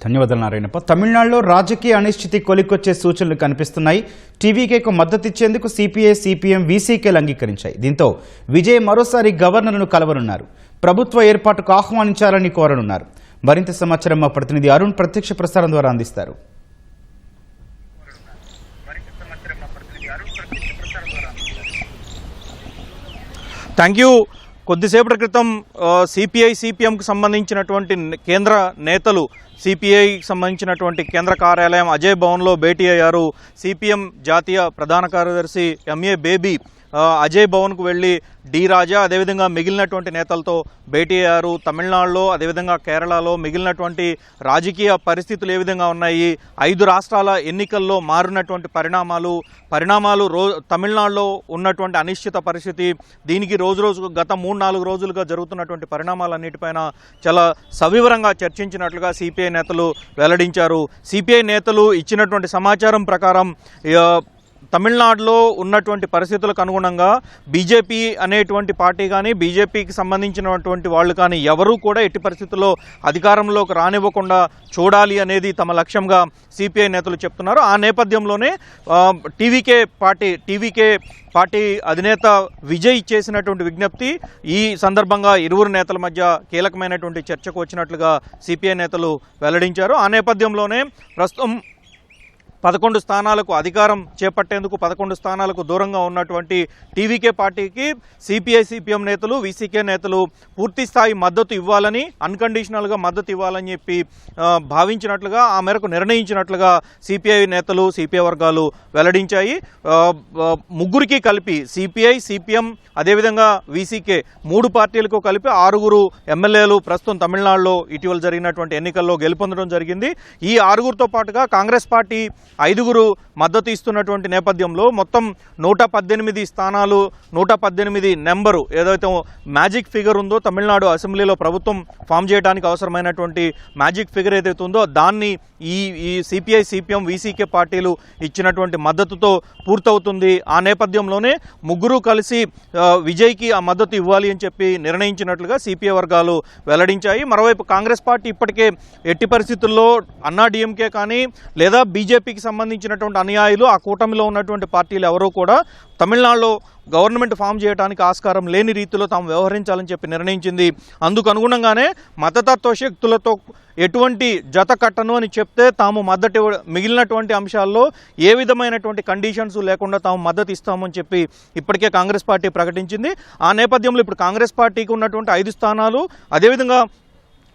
ధన్యవాదాలు నారాయణప్ప. తమిళనాడులో రాజకీయ అనిశ్చితి కొలిక్కొచ్చే సూచనలు కనిపిస్తున్నాయి. టీవీకేకు మద్దతు ఇచ్చేందుకు సిపిఐ, సిపిఎం, వీసీకేలు అంగీకరించాయి. దీంతో విజయ్ మరోసారి గవర్నర్ను కలవనున్నారు. ప్రభుత్వ ఏర్పాటుకు ఆహ్వానించాలని కోరనున్నారు. మరింత సమాచారం మా ప్రతినిధి అరుణ్ ప్రత్యక్ష ప్రసారం ద్వారా అందిస్తారు. Thank you. కొద్దిసేపటి క్రితం సిపిఐ, సిపిఎంకు సంబంధించినటువంటి కేంద్ర నేతలు సిపిఐకి సంబంధించినటువంటి కేంద్ర కార్యాలయం అజయ్ భవన్లో భేటీ అయ్యారు. సిపిఎం జాతీయ ప్రధాన కార్యదర్శి ఎంఏ బేబీ అజయ్ భవన్కు వెళ్ళి డి రాజా అదేవిధంగా మిగిలినటువంటి నేతలతో భేటీ అయ్యారు. తమిళనాడులో అదేవిధంగా కేరళలో మిగిలినటువంటి రాజకీయ పరిస్థితులు ఏ విధంగా ఉన్నాయి, 5 రాష్ట్రాల ఎన్నికల్లో మారినటువంటి పరిణామాలు తమిళనాడులో ఉన్నటువంటి అనిశ్చిత పరిస్థితి, దీనికి రోజు గత 3-4 రోజులుగా జరుగుతున్నటువంటి పరిణామాలన్నిటిపైన చాలా సవివరంగా చర్చించినట్లుగా సిపిఐ నేతలు వెల్లడించారు. సిపిఐ నేతలు ఇచ్చినటువంటి సమాచారం ప్రకారం తమిళనాడులో ఉన్నటువంటి పరిస్థితులకు అనుగుణంగా బీజేపీ అనేటువంటి పార్టీ కానీ బీజేపీకి సంబంధించినటువంటి వాళ్ళు కానీ ఎవరూ కూడా ఎట్టి పరిస్థితుల్లో అధికారంలోకి రానివ్వకుండా చూడాలి అనేది తమ లక్ష్యంగా సిపిఐ నేతలు చెప్తున్నారు. ఆ నేపథ్యంలోనే టీవీకే పార్టీ అధినేత విజయ్ చేసినటువంటి విజ్ఞప్తి ఈ సందర్భంగా ఇరువురు నేతల మధ్య కీలకమైనటువంటి చర్చకు వచ్చినట్లుగా సిపిఐ నేతలు వెల్లడించారు. ఆ నేపథ్యంలోనే ప్రస్తుతం 11 స్థానాలకు అధికారం చేపట్టేందుకు 11 స్థానాలకు దూరంగా ఉన్నటువంటి టీవీకే పార్టీకి సిపిఐ, సిపిఎం నేతలు, వీసీకే నేతలు పూర్తి స్థాయి మద్దతు ఇవ్వాలని, అన్కండిషనల్గా మద్దతు ఇవ్వాలని చెప్పి భావించినట్లుగా, ఆ మేరకు నిర్ణయించినట్లుగా సిపిఐ నేతలు, సిపిఐ వర్గాలు వెల్లడించాయి. ముగ్గురికి కలిపి సిపిఐ, సిపిఎం అదేవిధంగా వీసీకే 3 పార్టీలకు కలిపి 6 ఎమ్మెల్యేలు ప్రస్తుతం తమిళనాడులో ఇటీవల జరిగినటువంటి ఎన్నికల్లో గెలుపొందడం జరిగింది. ఈ 6తో పాటుగా కాంగ్రెస్ పార్టీ 5 మద్దతు ఇస్తున్నటువంటి నేపథ్యంలో మొత్తం 118 స్థానాలు, 118 నెంబరు ఏదైతే మ్యాజిక్ ఫిగర్ ఉందో తమిళనాడు అసెంబ్లీలో ప్రభుత్వం ఫామ్ చేయడానికి అవసరమైనటువంటి మ్యాజిక్ ఫిగర్ ఏదైతే ఉందో దాన్ని ఈ సిపిఐ, సిపిఎం, వీసీకే పార్టీలు ఇచ్చినటువంటి మద్దతుతో పూర్తవుతుంది. ఆ నేపథ్యంలోనే ముగ్గురు కలిసి విజయ్కి ఆ మద్దతు ఇవ్వాలి అని చెప్పి నిర్ణయించినట్లుగా సిపిఐ వర్గాలు వెల్లడించాయి. మరోవైపు కాంగ్రెస్ పార్టీ ఇప్పటికే ఎట్టి పరిస్థితుల్లో అన్నా డిఎంకే కానీ లేదా బీజేపీకి సంబంధించినటువంటి అనుయాయులు, ఆ కూటమిలో ఉన్నటువంటి పార్టీలు ఎవరూ కూడా తమిళనాడులో గవర్నమెంట్ ఫామ్ చేయడానికి ఆస్కారం లేని రీతిలో తాము వ్యవహరించాలని చెప్పి నిర్ణయించింది. అందుకు అనుగుణంగానే మతతత్వ శక్తులతో ఎటువంటి జత కట్టను అని చెప్తే తాము మద్దతు మిగిలినటువంటి అంశాల్లో ఏ విధమైనటువంటి కండిషన్స్ లేకుండా తాము మద్దతు ఇస్తామని చెప్పి ఇప్పటికే కాంగ్రెస్ పార్టీ ప్రకటించింది. ఆ నేపథ్యంలో ఇప్పుడు కాంగ్రెస్ పార్టీకి ఉన్నటువంటి 5 స్థానాలు, అదేవిధంగా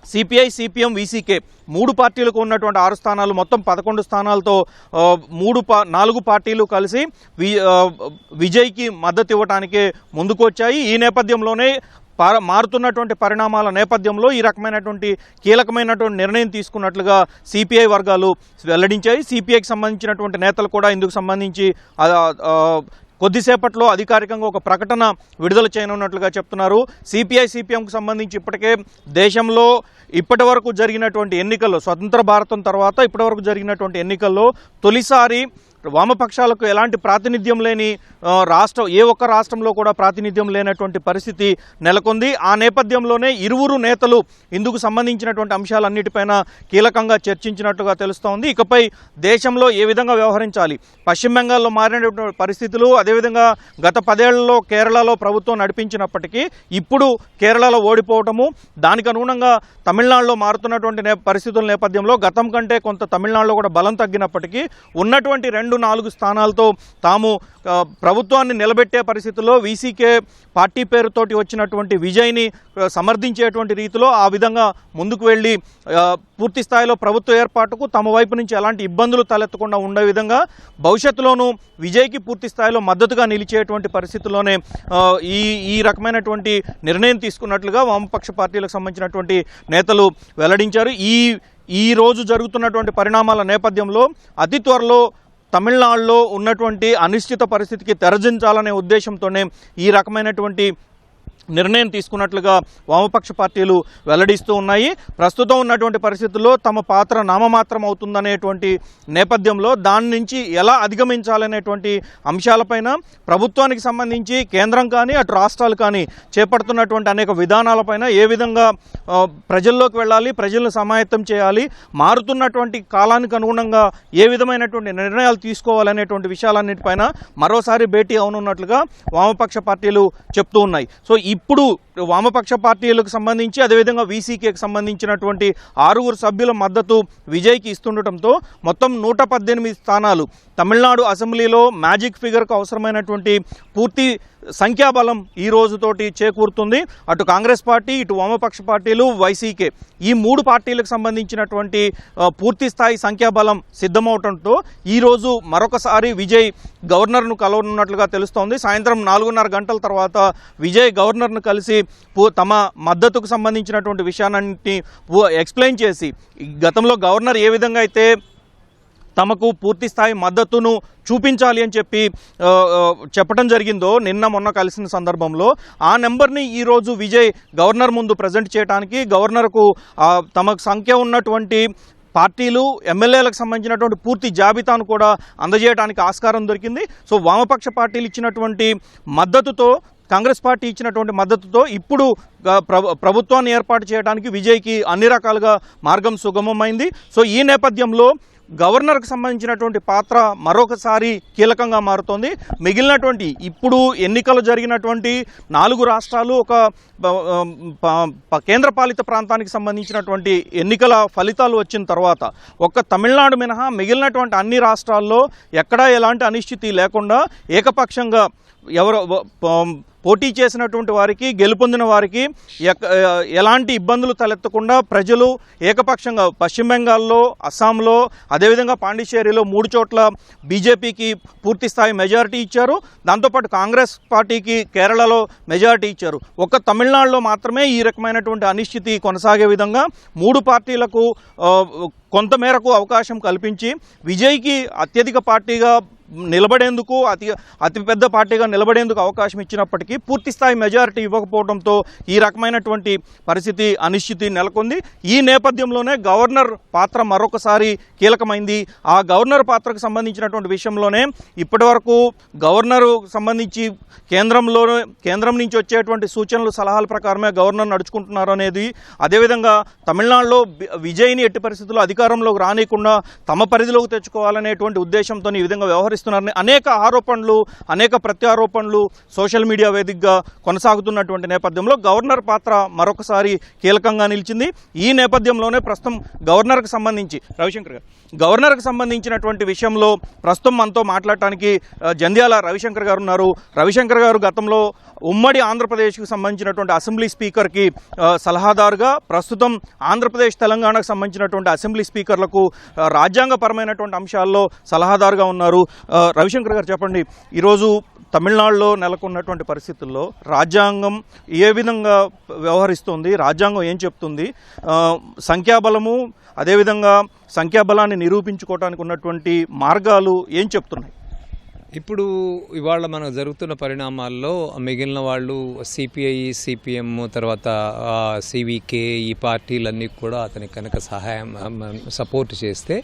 సిపిఐ, సిపిఎం, వీసీకే 3 పార్టీలకు ఉన్నటువంటి 6 స్థానాలు, మొత్తం 11 స్థానాలతో 4 పార్టీలు కలిసి విజయ్కి మద్దతు ఇవ్వడానికే ముందుకు వచ్చాయి. ఈ నేపథ్యంలోనే మారుతున్నటువంటి పరిణామాల నేపథ్యంలో ఈ రకమైనటువంటి కీలకమైనటువంటి నిర్ణయం తీసుకున్నట్లుగా సిపిఐ వర్గాలు వెల్లడించాయి. సిపిఐకి సంబంధించినటువంటి నేతలు కూడా ఇందుకు సంబంధించి కొద్దిసేపట్లో అధికారికంగా ఒక ప్రకటన విడుదల చేయనున్నట్లుగా చెప్తున్నారు. సిపిఐ, సిపిఎంకు సంబంధించి ఇప్పటికే దేశంలో ఇప్పటివరకు జరిగినటువంటి ఎన్నికల్లో, స్వతంత్ర భారతం తర్వాత ఇప్పటివరకు జరిగినటువంటి ఎన్నికల్లో తొలిసారి వామపక్షాలకు ఎలాంటి ప్రాతినిధ్యం లేని ఏ ఒక్క రాష్ట్రంలో కూడా ప్రాతినిధ్యం లేనటువంటి పరిస్థితి నెలకొంది. ఆ నేపథ్యంలోనే ఇరువురు నేతలు ఇందుకు సంబంధించినటువంటి అంశాలన్నిటిపైన కీలకంగా చర్చించినట్లుగా తెలుస్తోంది. ఇకపై దేశంలో ఏ విధంగా వ్యవహరించాలి, పశ్చిమ బెంగాల్లో మారినటువంటి పరిస్థితులు, అదేవిధంగా గత 10 ఏళ్లలో కేరళలో ప్రభుత్వం నడిపించినప్పటికీ ఇప్పుడు కేరళలో ఓడిపోవటము, దానికి అనుగుణంగా తమిళనాడులో మారుతున్నటువంటి పరిస్థితుల నేపథ్యంలో గతం కంటే కొంత తమిళనాడులో కూడా బలం తగ్గినప్పటికీ ఉన్నటువంటి 2-4 స్థానాలతో తాము ప్రభుత్వాన్ని నిలబెట్టే పరిస్థితుల్లో వీసీకే పార్టీ పేరుతోటి వచ్చినటువంటి విజయ్ని సమర్థించేటువంటి రీతిలో ఆ విధంగా ముందుకు వెళ్ళి పూర్తి స్థాయిలో ప్రభుత్వ ఏర్పాటుకు తమ వైపు నుంచి ఎలాంటి ఇబ్బందులు తలెత్తకుండా ఉండే విధంగా భవిష్యత్తులోనూ విజయ్కి పూర్తి స్థాయిలో మద్దతుగా నిలిచేటువంటి పరిస్థితుల్లోనే ఈ రకమైనటువంటి నిర్ణయం తీసుకున్నట్లుగా వామపక్ష పార్టీలకు సంబంధించినటువంటి నేతలు వెల్లడించారు. ఈ రోజు జరుగుతున్నటువంటి పరిణామాల నేపథ్యంలో అతి త్వరలో తమిళనాడులో ఉన్నటువంటి అనిశ్చిత పరిస్థితికి తెరదించాలనే ఉద్దేశంతోనే ఈ రకమైనటువంటి నిర్ణయం తీసుకున్నట్లుగా వామపక్ష పార్టీలు వెల్లడిస్తూ ఉన్నాయి. ప్రస్తుతం ఉన్నటువంటి పరిస్థితుల్లో తమ పాత్ర నామమాత్రం అవుతుందనేటువంటి నేపథ్యంలో దాని నుంచి ఎలా అధిగమించాలనేటువంటి అంశాలపైన ప్రభుత్వానికి సంబంధించి కేంద్రం కానీ అటు రాష్ట్రాలు కానీ చేపడుతున్నటువంటి అనేక విధానాలపైన ఏ విధంగా ప్రజల్లోకి వెళ్ళాలి, ప్రజలను సమాయత్తం చేయాలి, మారుతున్నటువంటి కాలానికి అనుగుణంగా ఏ విధమైనటువంటి నిర్ణయాలు తీసుకోవాలనేటువంటి విషయాలన్నిటిపైన మరోసారి భేటీ అవనున్నట్లుగా వామపక్ష పార్టీలు చెప్తూ ఉన్నాయి. సో ఇప్పుడు వామపక్ష పార్టీలకు సంబంధించి అదేవిధంగా వీసీకేకి సంబంధించినటువంటి 6 సభ్యుల మద్దతు విజయ్కి ఇస్తుండటంతో మొత్తం 118 స్థానాలు తమిళనాడు అసెంబ్లీలో మ్యాజిక్ ఫిగర్కు అవసరమైనటువంటి పూర్తి సంఖ్యాబలం ఈ రోజుతోటి చేకూరుతుంది. అటు కాంగ్రెస్ పార్టీ, ఇటు వామపక్ష పార్టీలు, వైసీకే ఈ 3 పార్టీలకు సంబంధించినటువంటి పూర్తి స్థాయి సంఖ్యాబలం సిద్ధమవడంతో ఈరోజు మరొకసారి విజయ్ గవర్నర్ను కలవనున్నట్లుగా తెలుస్తోంది. సాయంత్రం 4:30 గంటల తర్వాత విజయ్ గవర్నర్ను కలిసి తమ మద్దతుకు సంబంధించినటువంటి విషయాన్ని ఎక్స్ప్లెయిన్ చేసి గతంలో గవర్నర్ ఏ విధంగా అయితే తమకు పూర్తి స్థాయి మద్దతును చూపించాలి అని చెప్పడం జరిగిందో నిన్న మొన్న కలిసిన సందర్భంలో ఆ నెంబర్ని ఈరోజు విజయ్ గవర్నర్ ముందు ప్రజెంట్ చేయడానికి గవర్నర్కు తమకు సంఖ్య ఉన్నటువంటి పార్టీలు ఎమ్మెల్యేలకు సంబంధించినటువంటి పూర్తి జాబితాను కూడా అందజేయడానికి ఆస్కారం దొరికింది. సో వామపక్ష పార్టీలు ఇచ్చినటువంటి మద్దతుతో, కాంగ్రెస్ పార్టీ ఇచ్చినటువంటి మద్దతుతో ఇప్పుడు ప్రభుత్వాన్ని ఏర్పాటు చేయడానికి విజయ్కి అన్ని రకాలుగా మార్గం సుగమమైంది. సో ఈ నేపథ్యంలో గవర్నర్కు సంబంధించినటువంటి పాత్ర మరొకసారి కీలకంగా మారుతోంది. మిగిలినటువంటి ఇప్పుడు ఎన్నికలు జరిగినటువంటి 4 రాష్ట్రాలు, ఒక కేంద్రపాలిత ప్రాంతానికి సంబంధించినటువంటి ఎన్నికల ఫలితాలు వచ్చిన తర్వాత ఒక్క తమిళనాడు మినహా మిగిలినటువంటి అన్ని రాష్ట్రాల్లో ఎక్కడా ఎలాంటి అనిశ్చితి లేకుండా ఏకపక్షంగా ఎవరు పోటీ చేసినటువంటి వారికి, గెలుపొందిన వారికి ఎలాంటి ఇబ్బందులు తలెత్తకుండా ప్రజలు ఏకపక్షంగా పశ్చిమ బెంగాల్లో, అస్సాంలో, అదేవిధంగా పాండిచ్చేరిలో 3 చోట్ల బీజేపీకి పూర్తి స్థాయి మెజారిటీ ఇచ్చారు. దాంతోపాటు కాంగ్రెస్ పార్టీకి కేరళలో మెజారిటీ ఇచ్చారు. ఒక్క తమిళనాడులో మాత్రమే ఈ రకమైనటువంటి అనిశ్చితి కొనసాగే విధంగా 3 పార్టీలకు కొంతమేరకు అవకాశం కల్పించి విజయ్కి అత్యధిక పార్టీగా నిలబడేందుకు, అతిపెద్ద పార్టీగా నిలబడేందుకు అవకాశం ఇచ్చినప్పటికీ పూర్తి స్థాయి మెజారిటీ ఇవ్వకపోవడంతో ఈ రకమైనటువంటి పరిస్థితి, అనిశ్చితి నెలకొంది. ఈ నేపథ్యంలోనే గవర్నర్ పాత్ర మరొకసారి కీలకమైంది. ఆ గవర్నర్ పాత్రకు సంబంధించినటువంటి విషయంలోనే ఇప్పటివరకు గవర్నరు సంబంధించి కేంద్రం నుంచి వచ్చేటువంటి సూచనలు, సలహాల ప్రకారమే గవర్నర్ నడుచుకుంటున్నారు అనేది, అదేవిధంగా తమిళనాడులో విజయ్ని ఎట్టి పరిస్థితుల్లో అధికారంలోకి రానియకుండా తమ పరిధిలోకి తెచ్చుకోవాలనేటువంటి ఉద్దేశంతో ఈ విధంగా వ్యవహరిస్తున్నారని అనేక ఆరోపణలు, అనేక ప్రత్యారోపణలు సోషల్ మీడియా వేదికగా కొనసాగుతున్నటువంటి నేపథ్యంలో గవర్నర్ పాత్ర మరొకసారి కీలకంగా నిలిచింది. ఈ నేపథ్యంలోనే ప్రస్తుతం గవర్నర్కి సంబంధించి గవర్నర్కి సంబంధించినటువంటి విషయంలో ప్రస్తుతం మనతో మాట్లాడటానికి జంధ్యాల రవిశంకర్ గారు ఉన్నారు. రవిశంకర్ గారు గతంలో ఉమ్మడి ఆంధ్రప్రదేశ్కి సంబంధించినటువంటి అసెంబ్లీ స్పీకర్కి సలహాదారుగా, ప్రస్తుతం ఆంధ్రప్రదేశ్, తెలంగాణకు సంబంధించినటువంటి అసెంబ్లీ స్పీకర్లకు రాజ్యాంగపరమైనటువంటి అంశాల్లో సలహాదారుగా ఉన్నారు. రవిశంకర్ గారు చెప్పండి, ఈరోజు తమిళనాడులో నెలకొన్నటువంటి పరిస్థితుల్లో రాజ్యాంగం ఏ విధంగా వ్యవహరిస్తుంది, రాజ్యాంగం ఏం చెప్తుంది, సంఖ్యాబలము అదేవిధంగా సంఖ్యాబలాన్ని నిరూపించుకోవడానికి ఉన్నటువంటి మార్గాలు ఏం చెప్తున్నాయి? ఇప్పుడు ఇవాళ మనకు జరుగుతున్న పరిణామాల్లో మిగిలిన వాళ్ళు సిపిఐ, సిపిఎం, తర్వాత సివికే, ఈ పార్టీలన్నీ కూడా అతనికి కనుక సపోర్ట్ చేస్తే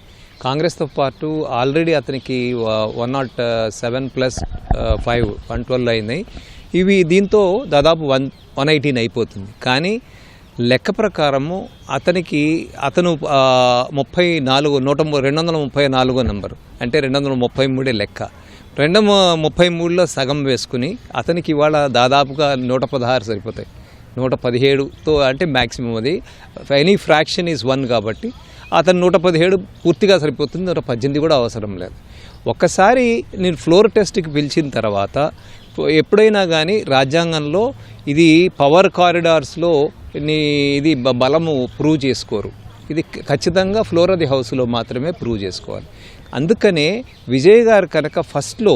కాంగ్రెస్తో పాటు ఆల్రెడీ అతనికి 107+5 112 అయినాయి. ఇవి దీంతో దాదాపు 118 అయిపోతుంది. కానీ లెక్క ప్రకారము అతను 234 నెంబరు, అంటే 233 లెక్క. 233లో సగం వేసుకుని అతనికి ఇవాళ దాదాపుగా 116 సరిపోతాయి. 117తో అంటే మ్యాక్సిమం, అది ఎనీ ఫ్రాక్షన్ ఈజ్ 1 కాబట్టి అతను 117 పూర్తిగా సరిపోతుంది. 118 కూడా అవసరం లేదు. ఒక్కసారి నేను ఫ్లోర్ టెస్ట్కి పిలిచిన తర్వాత ఎప్పుడైనా కానీ రాజ్యాంగంలో ఇది పవర్ కారిడార్స్లో ఇది బలము ప్రూవ్ చేసుకోరు. ఇది ఖచ్చితంగా ఫ్లోర్ ఆఫ్ ది హౌస్లో మాత్రమే ప్రూవ్ చేసుకోవాలి. అందుకనే విజయ్ గారు కనుక ఫస్ట్లో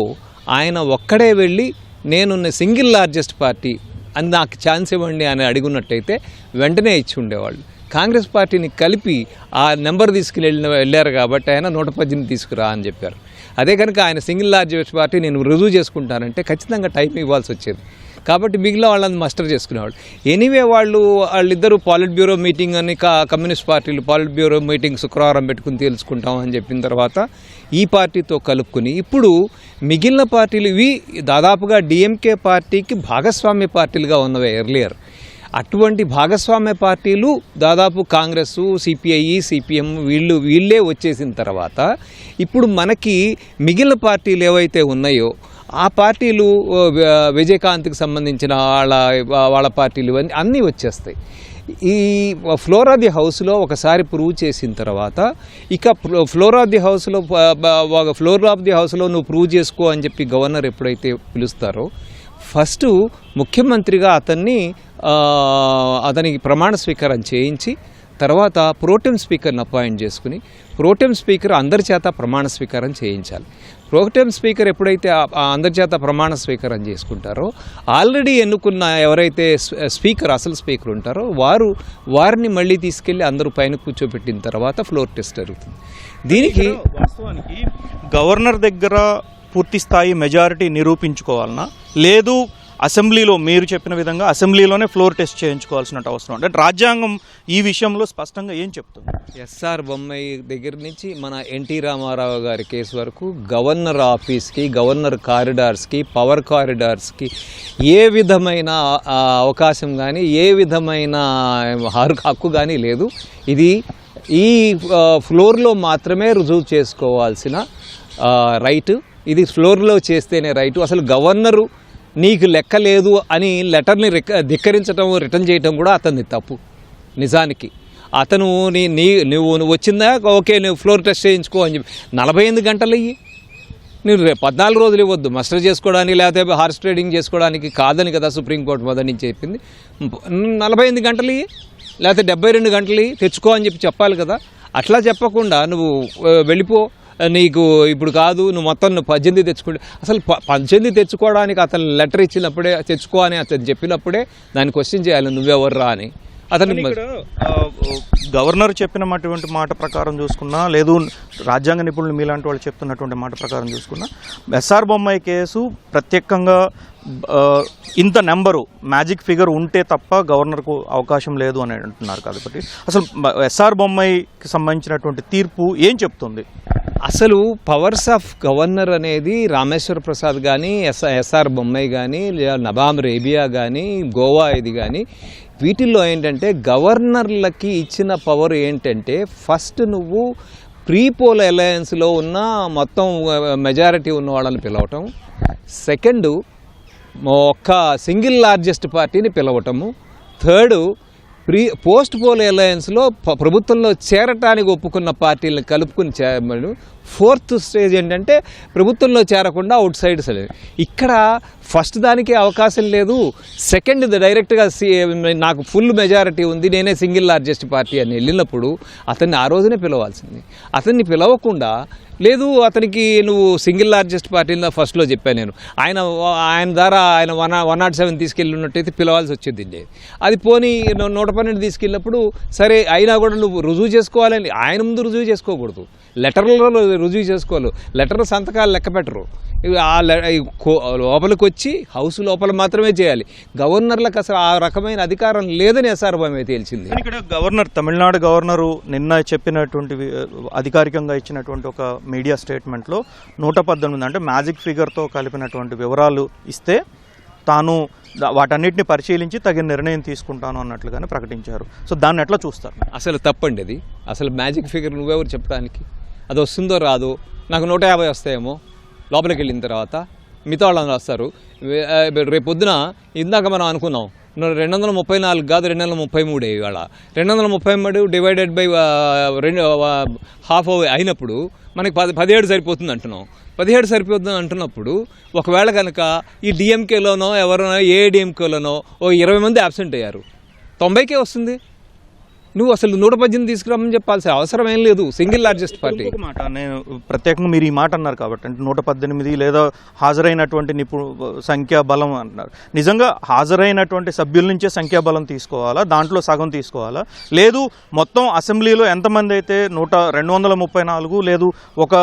ఆయన ఒక్కడే వెళ్ళి నేను సింగిల్ లార్జెస్ట్ పార్టీ అని నాకు ఛాన్స్ ఇవ్వండి అని అడుగున్నట్టయితే వెంటనే ఇచ్చి ఉండేవాళ్ళు. కాంగ్రెస్ పార్టీని కలిపి ఆ నెంబర్ తీసుకుని వెళ్ళారు కాబట్టి ఆయన 118 తీసుకురా అని చెప్పారు. అదే కనుక ఆయన సింగిల్ లార్జెస్ట్ పార్టీ నేను రుజువు చేసుకుంటానంటే ఖచ్చితంగా టైం ఇవ్వాల్సి వచ్చేది. కాబట్టి మిగిలిన వాళ్ళని మస్టర్ చేసుకునేవాళ్ళు. ఎనీవే వాళ్ళిద్దరూ పాలిట్ బ్యూరో మీటింగ్ అని కమ్యూనిస్ట్ పార్టీలు పాలిట్ బ్యూరో మీటింగ్ శుక్రవారం పెట్టుకుని తెలుసుకుంటాం అని చెప్పిన తర్వాత ఈ పార్టీతో కలుపుకుని ఇప్పుడు మిగిలిన పార్టీలు ఇవి దాదాపుగా డిఎంకే పార్టీకి భాగస్వామ్య పార్టీలుగా ఉన్నవే ఎర్లియర్. అటువంటి భాగస్వామ్య పార్టీలు దాదాపు కాంగ్రెస్, సిపిఐ, సిపిఎం వీళ్ళే వచ్చేసిన తర్వాత ఇప్పుడు మనకి మిగిలిన పార్టీలు ఏవైతే ఉన్నాయో ఆ పార్టీలు విజయకాంత్కి సంబంధించిన వాళ్ళ పార్టీలు అన్నీ వచ్చేస్తాయి. ఈ ఫ్లోర్ ఆఫ్ ది హౌస్లో ఒకసారి ప్రూవ్ చేసిన తర్వాత ఇక ఫ్లోర్ ఆఫ్ ది హౌస్లో నువ్వు ప్రూవ్ చేసుకో అని చెప్పి గవర్నర్ ఎప్పుడైతే పిలుస్తారో ఫస్ట్ ముఖ్యమంత్రిగా అతనికి ప్రమాణ స్వీకారం చేయించి తర్వాత ప్రోటెం స్పీకర్ని అపాయింట్ చేసుకుని ప్రోటెం స్పీకర్ అందరి చేత ప్రమాణ స్వీకారం చేయించాలి. ప్రోటెం స్పీకర్ ఎప్పుడైతే అందరి చేత ప్రమాణ స్వీకారం చేసుకుంటారో ఆల్రెడీ ఎన్నుకున్న ఎవరైతే అసలు స్పీకర్ ఉంటారో వారిని మళ్ళీ తీసుకెళ్ళి అందరూ పైన కూర్చోబెట్టిన తర్వాత ఫ్లోర్ టెస్ట్ జరుగుతుంది. దీనికి వాస్తవానికి గవర్నర్ దగ్గర పూర్తి స్థాయి మెజారిటీ నిరూపించుకోవాలన్నా లేదు అసెంబ్లీలో మీరు చెప్పిన విధంగా అసెంబ్లీలోనే ఫ్లోర్ టెస్ట్ చేయించుకోవాల్సిన అవసరం అంటే రాజ్యాంగం ఈ విషయంలో స్పష్టంగా ఏం చెప్తుంది? ఎస్ఆర్ బొమ్మాయి దగ్గర నుంచి మన ఎన్టీ రామారావు గారి కేసు వరకు గవర్నర్ ఆఫీస్కి, గవర్నర్ కారిడార్స్కి, పవర్ కారిడార్స్కి ఏ విధమైన అవకాశం కానీ ఏ విధమైన హక్కు కానీ లేదు. ఇది ఈ ఫ్లోర్లో మాత్రమే రుజువు చేసుకోవాల్సిన రైట్. ఇది ఫ్లోర్లో చేస్తేనే రైటు. అసలు గవర్నరు నీకు లెక్క లేదు అని లెటర్ని ధిక్కరించడం, రిటర్న్ చేయడం కూడా అతని తప్పు. నిజానికి అతను నువ్వు వచ్చిందా ఓకే నువ్వు ఫ్లోర్ టెస్ట్ చేయించుకో అని చెప్పి 48 గంటలు అయ్యి నువ్వు 14 రోజులు ఇవ్వద్దు మస్టర్ చేసుకోవడానికి లేకపోతే హార్స్ ట్రేడింగ్ చేసుకోవడానికి కాదని కదా సుప్రీంకోర్టు మొదటి నుంచి చెప్పింది. 48 గంటలు ఇయ్యి లేకపోతే 72 గంటలు తెచ్చుకో అని చెప్పాలి కదా. అట్లా చెప్పకుండా నువ్వు వెళ్ళిపో, నీకు ఇప్పుడు కాదు, నువ్వు మొత్తం 18 తెచ్చుకుంటే అసలు 18 తెచ్చుకోవడానికి అతను లెటర్ ఇచ్చినప్పుడే తెచ్చుకో అని అతను చెప్పినప్పుడే దాన్ని క్వశ్చన్ చేయాలి నువ్వెవర్రా అని. అతను గవర్నర్ చెప్పినటువంటి మాట ప్రకారం చూసుకున్నా లేదు రాజ్యాంగ నిపుణులు మీలాంటి వాళ్ళు చెప్తున్నటువంటి మాట ప్రకారం చూసుకున్నా ఎస్ఆర్ బొమ్మాయి కేసు ప్రత్యేకంగా ఇంత నెంబరు మ్యాజిక్ ఫిగర్ ఉంటే తప్ప గవర్నర్కు అవకాశం లేదు అని అంటున్నారు. కాబట్టి అసలు ఎస్ఆర్ బొమ్మాయికి సంబంధించినటువంటి తీర్పు ఏం చెప్తుంది? అసలు పవర్స్ ఆఫ్ గవర్నర్ అనేది రామేశ్వర ప్రసాద్ కానీ ఎస్ఆర్ బొమ్మాయి కానీ నవాబ్ రేబియా కానీ గోవా ఇది కానీ వీటిల్లో ఏంటంటే గవర్నర్లకి ఇచ్చిన పవర్ ఏంటంటే ఫస్ట్ నువ్వు ప్రీపోల్ అలయన్స్లో ఉన్న మొత్తం మెజారిటీ ఉన్న వాళ్ళని పిలవటం, సెకండు ఒక్క సింగిల్ లార్జెస్ట్ పార్టీని పిలవటము, థర్డు పోస్ట్ పోల్ అలయన్స్లో ప్రభుత్వంలో చేరటానికి ఒప్పుకున్న పార్టీలను కలుపుకుని చేరమని, ఫోర్త్ స్టేజ్ ఏంటంటే ప్రభుత్వంలో చేరకుండా అవుట్ సైడ్ ఇక్కడ ఫస్ట్ దానికి అవకాశం లేదు. సెకండ్ డైరెక్ట్గా నాకు ఫుల్ మెజారిటీ ఉంది నేనే సింగిల్ లార్జెస్ట్ పార్టీ అని వెళ్ళినప్పుడు అతన్ని ఆ రోజునే పిలవాల్సింది. అతన్ని పిలవకుండా లేదు అతనికి నువ్వు సింగిల్ లార్జెస్ట్ పార్టీలో ఫస్ట్లో చెప్పాను నేను ఆయన ద్వారా ఆయన 107 తీసుకెళ్ళినట్టయితే పిలవాల్సి వచ్చింది. అది పోనీ 112 తీసుకెళ్ళినప్పుడు సరే అయినా కూడా నువ్వు రుజువు చేసుకోవాలని ఆయన ముందు రుజువు చేసుకోకూడదు, లెటర్లలో రుజువు చేసుకోవాలి. లెటర్ సంతకాలు లెక్క పెట్టరు, లోపలికి వచ్చి హౌస్ లోపల మాత్రమే చేయాలి. గవర్నర్లకు అసలు ఆ రకమైన అధికారం లేదని ఎస్ఆర్ బొమ్మాయి తేల్చింది. ఇక్కడ గవర్నర్ తమిళనాడు గవర్నరు నిన్న చెప్పినటువంటి అధికారికంగా ఇచ్చినటువంటి ఒక మీడియా స్టేట్మెంట్లో 118 అంటే మ్యాజిక్ ఫిగర్తో కలిపినటువంటి వివరాలు ఇస్తే తాను వాటన్నిటిని పరిశీలించి తగిన నిర్ణయం తీసుకుంటాను అన్నట్లుగానే ప్రకటించారు. సో దాన్ని ఎట్లా చూస్తారు? అసలు తప్పండి అది. అసలు మ్యాజిక్ ఫిగర్ నువ్వెవరు చెప్పడానికి? అది వస్తుందో రాదో, నాకు 150 వస్తాయేమో లోపలికి వెళ్ళిన తర్వాత మిగతా వాళ్ళని వస్తారు. రేపొద్దున ఇందాక మనం అనుకున్నాం 234 కాదు 233 ఇవాళ 233 డివైడెడ్ బై హాఫ్ అయినప్పుడు మనకి 17 సరిపోతుంది అంటున్నాం. 17 సరిపోతుంది అంటున్నప్పుడు ఒకవేళ కనుక ఈ డిఎంకేలోనో ఎవరైనా ఏఐడిఎంకేలోనో 20 మంది అబ్సెంట్ అయ్యారు, 90కే వస్తుంది. నువ్వు అసలు 118 తీసుకురామని చెప్పాల్సిన అవసరం ఏం లేదు. సింగిల్ లార్జెస్ట్ పార్టీ మాట నేను ప్రత్యేకంగా మీరు ఈ మాట అన్నారు కాబట్టి అంటే 118 లేదా హాజరైనటువంటి సంఖ్యా బలం అంటున్నారు. నిజంగా హాజరైనటువంటి సభ్యుల నుంచే సంఖ్యాబలం తీసుకోవాలా, దాంట్లో సగం తీసుకోవాలా, లేదు మొత్తం అసెంబ్లీలో ఎంతమంది అయితే 234 లేదు ఒక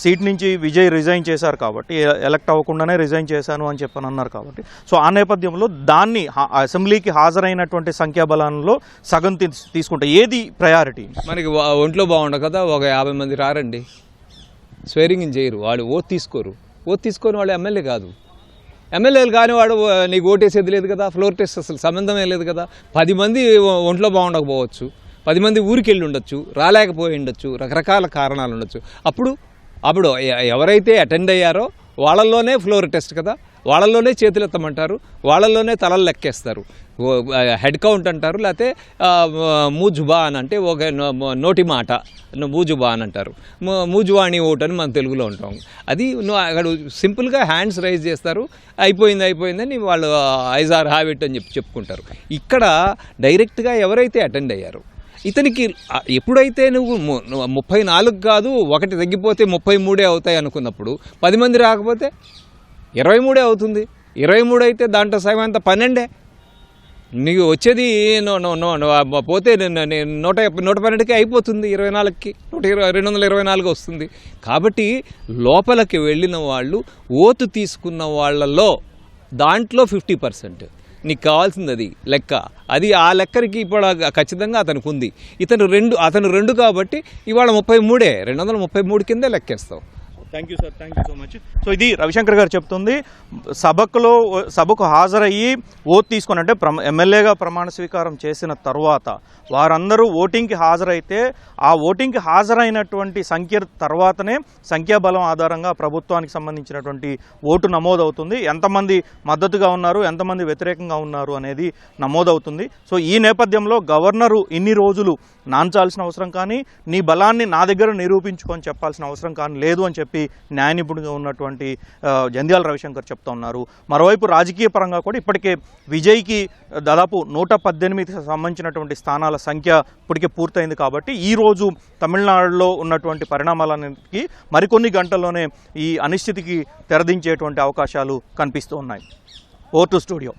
సీట్ నుంచి విజయ్ రిజైన్ చేశారు కాబట్టి, ఎలక్ట్ అవ్వకుండానే రిజైన్ చేశాను అని చెప్పని అన్నారు కాబట్టి, సో ఆ నేపథ్యంలో దాన్ని అసెంబ్లీకి హాజరైనటువంటి సంఖ్యాబలంలో సగం తీసుకుంటే ఏది ప్రయారిటీ? మనకి ఒంట్లో బాగుండదు కదా, ఒక 50 మంది రారండి, స్వేరింగ్ చేయరు, వాళ్ళు ఓట్ తీసుకోరు. ఓట్ తీసుకొని వాళ్ళు ఎమ్మెల్యే కాదు. ఎమ్మెల్యేలు కాని వాడు నీకు ఓటేసేది లేదు కదా, ఫ్లోర్ టెస్ట్ అసలు సంబంధమే లేదు కదా. 10 మంది ఒంట్లో బాగుండకపోవచ్చు, 10 మంది ఊరికి వెళ్ళి ఉండొచ్చు, రాలేకపోయి ఉండొచ్చు, రకరకాల కారణాలు ఉండొచ్చు. అప్పుడు ఎవరైతే అటెండ్ అయ్యారో వాళ్ళల్లోనే ఫ్లోర్ టెస్ట్ కదా, వాళ్ళల్లోనే చేతులు ఎత్తమంటారు, వాళ్ళల్లోనే తలలు లెక్కేస్తారు. హెడ్ కౌంట్ అంటారు, లేకపోతే మూజుబా అని అంటే ఒక నోటి మాట మూజుబా అని అంటారు, మూజువాణి ఓటు అని మనం తెలుగులో ఉంటాం. అది అక్కడ సింపుల్గా హ్యాండ్స్ రైజ్ చేస్తారు, అయిపోయిందని వాళ్ళు ఐజ్ ఆర్ హ్యాబిట్ అని చెప్పుకుంటారు. ఇక్కడ డైరెక్ట్గా ఎవరైతే అటెండ్ అయ్యారో ఇతనికి ఎప్పుడైతే నువ్వు 34 కాదు, ఒకటి తగ్గిపోతే 33 అవుతాయి అనుకున్నప్పుడు 10 మంది రాకపోతే 23 అవుతుంది. 23 అయితే దాంట్లో సగం అంత 12. నీకు వచ్చేది పోతే 112కి అయిపోతుంది, 24కి 224 వస్తుంది. కాబట్టి లోపలికి వెళ్ళిన వాళ్ళు ఓటు తీసుకున్న వాళ్ళలో దాంట్లో 50% నీకు కావాల్సింది అది లెక్క. అది ఆ లెక్కరికి ఇప్పుడు ఖచ్చితంగా అతనికి ఉంది. అతను రెండు కాబట్టి ఇవాళ 33, 233 కిందే లెక్కేస్తావు. Thank you sir, thank you so much. So ఇది రవిశంకర్ గారు చెప్తుంది. సభకు హాజరయ్యి ఓట్ తీసుకొని, అంటే ఎమ్మెల్యేగా ప్రమాణ స్వీకారం చేసిన తర్వాత వారందరూ ఓటింగ్కి హాజరైతే ఆ ఓటింగ్కి హాజరైనటువంటి సంఖ్య తర్వాతనే సంఖ్యాబలం ఆధారంగా ప్రభుత్వానికి సంబంధించినటువంటి ఓటు నమోదవుతుంది. ఎంతమంది మద్దతుగా ఉన్నారు, ఎంతమంది వ్యతిరేకంగా ఉన్నారు అనేది నమోదవుతుంది. సో ఈ నేపథ్యంలో గవర్నరు ఇన్ని రోజులు నాంచాల్సిన అవసరం కానీ, నీ బలాన్ని నా దగ్గర నిరూపించుకొని చెప్పాల్సిన అవసరం కానీ లేదు అని చెప్పి న్యాయ నిపుణుడిగా ఉన్నటువంటి జంధ్యాల రవిశంకర్ చెప్తా ఉన్నారు. మరోవైపు రాజకీయ పరంగా కూడా ఇప్పటికే విజయ్కి దాదాపు 118 సంబంధించినటువంటి స్థానాల సంఖ్య ఇప్పటికే పూర్తయింది. కాబట్టి ఈరోజు తమిళనాడులో ఉన్నటువంటి పరిణామాలన్నిటికీ మరికొన్ని గంటల్లోనే ఈ అనిశ్చితికి తెరదించేటువంటి అవకాశాలు కనిపిస్తూ ఉన్నాయి. Over to studio.